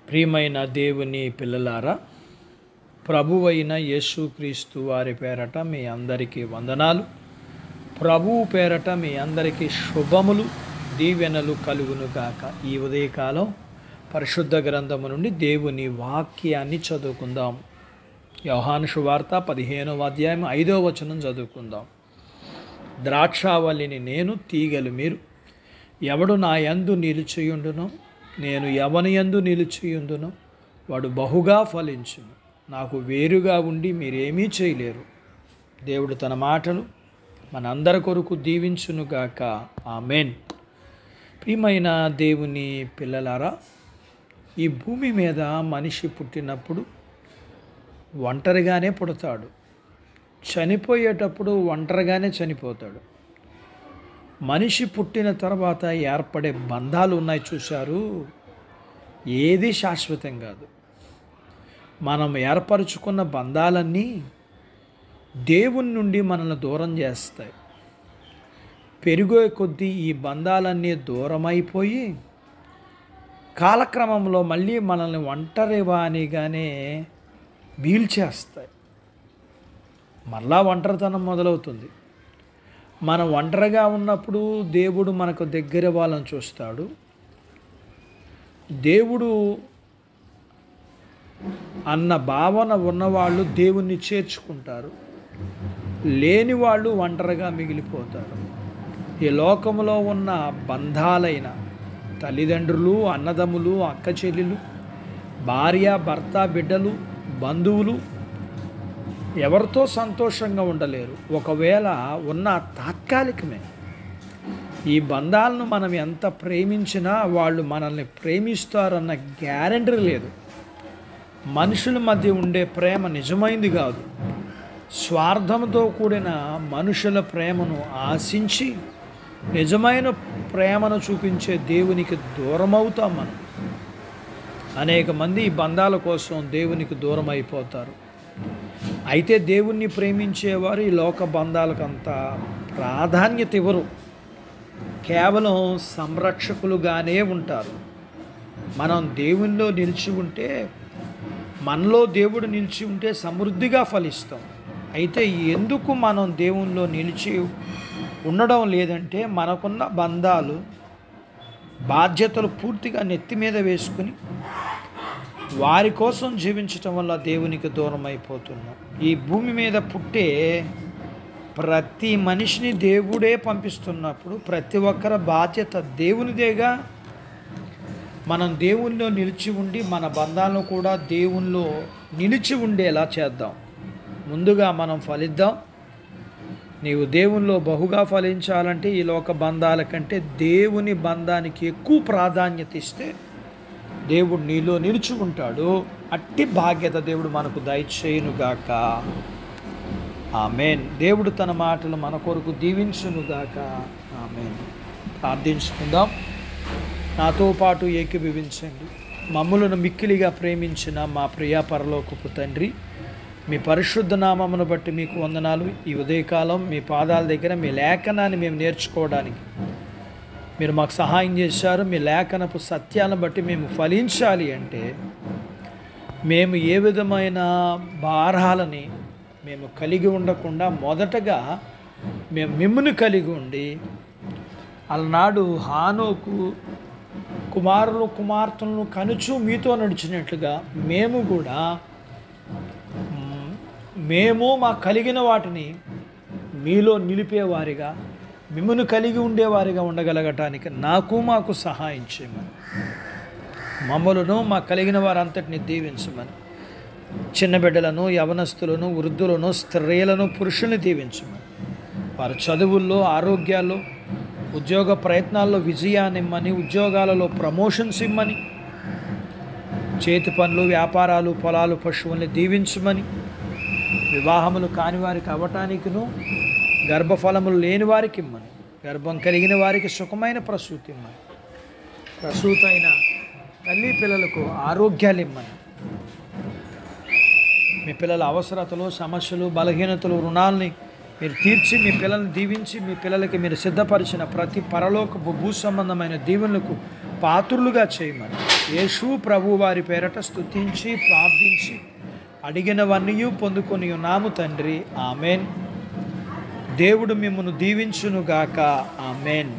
ప్రియమైన దేవుని పిల్లలారా, ప్రభువైన యేసుక్రీస్తు వారి పేరట మీ అందరికీ వందనాలు. ప్రభువు పేరట మీ అందరికీ శుభములు, దీవెనలు కలుగును గాక. ఈ ఉదయకాలం పరిశుద్ధ గ్రంథము నుండి దేవుని వాక్యాన్ని చదువుకుందాం. యోహాను సువార్త 15వ అధ్యాయం 5వ వచనం చదువుకుందాం. ద్రాక్షావల్లిని నేను, తీగలు మీరు. ఎవడు నా యందు నిలిచియుండునో, నేను ఎవని యందు నిలిచియుండునో వాడు బహుగా ఫలించును. నాకు వేరుగా ఉండి మీరేమీ చేయలేరు. దేవుడు తన మాటలు మనందరి కొరకు దీవించునుగాక. ఆమెన్. ప్రియమైన దేవుని పిల్లలారా, ఈ భూమి మీద మనిషి పుట్టినప్పుడు ఒంటరిగానే పుడతాడు, చనిపోయేటప్పుడు ఒంటరిగానే చనిపోతాడు. మనిషి పుట్టిన తర్వాత ఏర్పడే బంధాలు ఉన్నాయి చూశారు, ఏది శాశ్వతం కాదు. మనం ఏర్పరచుకున్న బంధాలన్నీ దేవుని నుండి మనల్ని దూరం చేస్తాయి. పెరిగే కొద్దీ ఈ బంధాలన్నీ దూరమైపోయి కాలక్రమంలో మళ్ళీ మనల్ని ఒంటరివానిగానే వీల్చేస్తాయి. మళ్ళా ఒంటరితనం మొదలవుతుంది. మనం ఒంటరిగా ఉన్నప్పుడు దేవుడు మనకు దగ్గర వాళ్ళని చూస్తాడు. దేవుడు అన్న భావన ఉన్నవాళ్ళు దేవుణ్ణి చేర్చుకుంటారు, లేని వాళ్ళు ఒంటరిగా మిగిలిపోతారు. ఈ లోకంలో ఉన్న బంధాలైన తల్లిదండ్రులు, అన్నదమ్ములు, అక్క చెల్లెలు, భార్య, భర్త, బిడ్డలు, బంధువులు ఎవరితో సంతోషంగా ఉండలేరు. ఒకవేళ ఉన్న తాత్కాలికమే. ఈ బంధాలను మనం ఎంత ప్రేమించినా వాళ్ళు మనల్ని ప్రేమిస్తారన్న గ్యారెంటీ లేదు. మనుషుల మధ్య ఉండే ప్రేమ నిజమైంది కాదు. స్వార్థంతో కూడిన మనుషుల ప్రేమను ఆశించి నిజమైన ప్రేమను చూపించే దేవునికి దూరం అవుతాం మనం. అనేక మంది ఈ బంధాల కోసం దేవునికి దూరం అయిపోతారు. అయితే దేవుణ్ణి ప్రేమించేవారు ఈ లోక బంధాలకు అంత ప్రాధాన్యత ఇవ్వరు, కేవలం సంరక్షకులుగానే ఉంటారు. మనం దేవునిలో నిలిచి ఉంటే, మనలో దేవుడు నిలిచి ఉంటే సమృద్ధిగా ఫలిస్తాం. అయితే ఎందుకు మనం దేవునిలో నిలిచి ఉండడం లేదంటే, మనకున్న బంధాలు, బాధ్యతలు పూర్తిగా నెత్తి మీద వేసుకుని వారి కోసం జీవించటం వల్ల దేవునికి దూరం అయిపోతున్నాం. ఈ భూమి మీద పుట్టే ప్రతి మనిషిని దేవుడే పంపిస్తున్నప్పుడు ప్రతి ఒక్కరి బాధ్యత దేవునిదేగా. మనం దేవునిలో నిలిచి ఉండి మన బంధాలను కూడా దేవునిలో నిలిచి ఉండేలా చేద్దాం. ముందుగా మనం ఫలిద్దాం. నీవు దేవునిలో బహుగా ఫలించాలంటే ఈ లోక బంధాల కంటే దేవుని బంధానికి ఎక్కువ ప్రాధాన్యత ఇస్తే దేవుడు నీలో నిలిచి ఉంటాడు. అట్టి భాగ్యత దేవుడు మనకు దయచేయునుగాక. ఆమెన్. దేవుడు తన మాటలు మన కొరకు దీవించునుగాక. ఆమెన్. ప్రార్థించుకుందాం. నాతో పాటు ఏకీభవించండి. మమ్ములను మిక్కిలిగా ప్రేమించిన మా ప్రియ పరలోకపు తండ్రి, మీ పరిశుద్ధ నామమును బట్టి మీకు వందనాలు. ఈ ఉదయకాలం మీ పాదాల దగ్గర మీ లేఖనాన్ని మేము నేర్చుకోవడానికి మీరు మాకు సహాయం చేశారు. మీ లేఖనపు సత్యాలను బట్టి మేము ఫలించాలి అంటే మేము ఏ విధమైన భారాలని మేము కలిగి ఉండకుండా మొదటగా మేము మిమ్మును కలిగి ఉండి, అలనాడు హానోకు కుమారులు కుమార్తెలను కనుచు మీతో నడిచినట్లుగా మేము మా కలిగిన వాటిని మీలో నిలిపేవారిగా, మిమ్మల్ని కలిగి ఉండేవారిగా ఉండగలగటానికి మాకు సహాయం చేయమని, మమ్మలను మా కలిగిన వారంతటిని దీవించమని, చిన్న బిడ్డలను, యవనస్తులను, వృద్ధులను, స్త్రీలను, పురుషుల్ని దీవించమని, వారి చదువుల్లో, ఆరోగ్యాల్లో, ఉద్యోగ ప్రయత్నాల్లో విజయాన్ని ఇమ్మని, ఉద్యోగాలలో ప్రమోషన్స్ ఇమ్మని, చేతి పనులు, వ్యాపారాలు, పొలాలు, పశువుల్ని దీవించమని, వివాహములు కాని వారికి అవ్వటానికిను, గర్భఫలములు లేని వారికి ఇమ్మని, గర్భం కలిగిన వారికి సుఖమైన ప్రసూతి ఇమ్మని, ప్రసూతైన తల్లి పిల్లలకు ఆరోగ్యాలు ఇమ్మని, మీ పిల్లల అవసరతలు, సమస్యలు, బలహీనతలు, రుణాలని మీరు తీర్చి మీ పిల్లల్ని దీవించి మీ పిల్లలకి మీరు సిద్ధపరిచిన ప్రతి పరలోకపు భూ సంబంధమైన దీవెనలకు పాత్రులుగా చేయమని యేసు ప్రభు వారి పేరట స్తుతించి ప్రార్థించి అడిగినవన్నీ పొందుకొని ఉన్నాము తండ్రి. ఆమెన్. దేవుడు మిమ్మల్ని దీవించునుగాక. ఆమెన్.